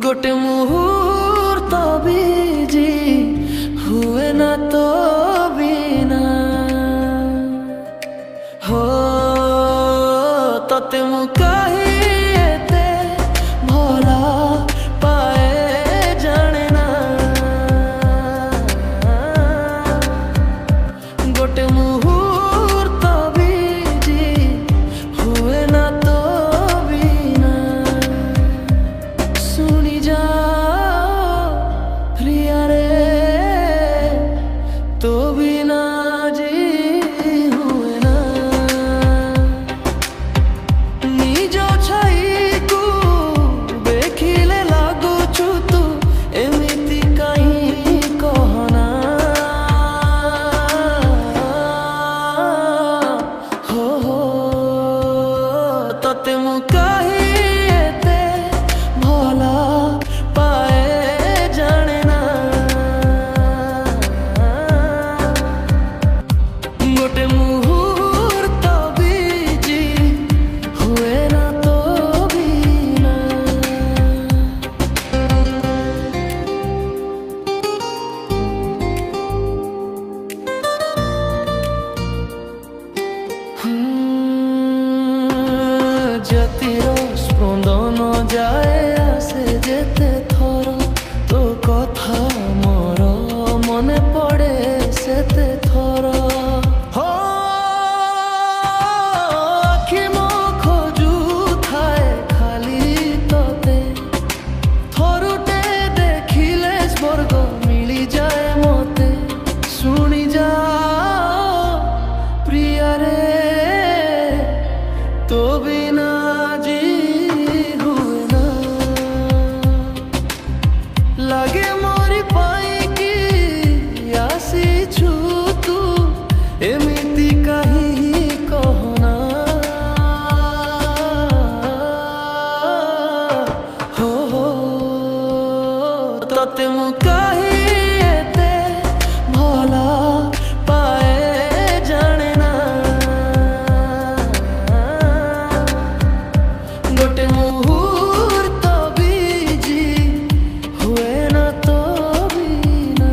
गोटे मुहूर्त बीजी हुए ना तो बिना हो तते मु कही एते भला पाए जाने ना गोटे मुहूर्त बीजी हुए ना तो बिना सुनी जा प्रिया रे तो बिना जी हुए ना निज छाई को देखिले लागुछु तू एमिति कहीं कहना हो तते मु कही एते भला पाए जाने ना गोटे मुहूर्त बीजी हुए ना तो बिना जतिर स्पंदन जाए आसे जेते थर तो कथा मोर मने पड़े सेते थर हो आखि मो खोजु थाए खाली तोते थरुटे देखिले स्वर्ग मिली जाए मते सुनी जा प्रिया रे तो बिना जी हुए ना लगे मोरी पाई की आसी छु तू एमिति कहीं कहना हो तते मु कही एते भला पाए जाने ना गोटे मुहूर्त बीजी हुए ना तो बिना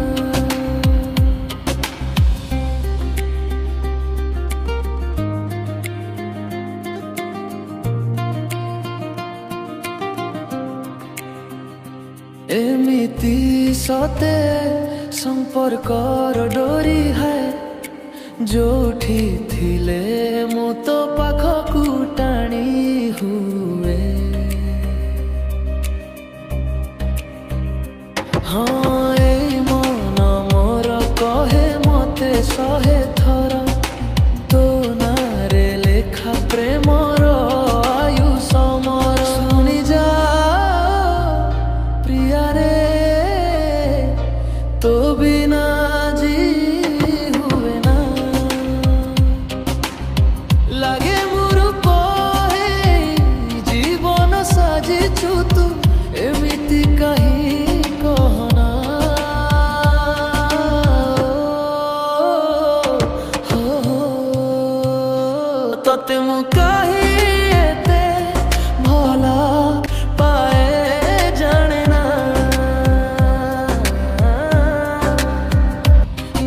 एमिति सते संपर्कर डोरी है जोठी थिले मु तो पाखकु टाणी हुए हाँ ए मन मोर कहे मते सहे थर तो नारे लेखा प्रेमर आयु समर सुनी जा प्रिया रे तो बिना जी हुए ना लागे मोर कहे जीवन साजिछु तू एमिति कहीं कहना हो तते मु कही एते भला पाए जाने ना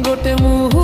गोटे मुहूर्त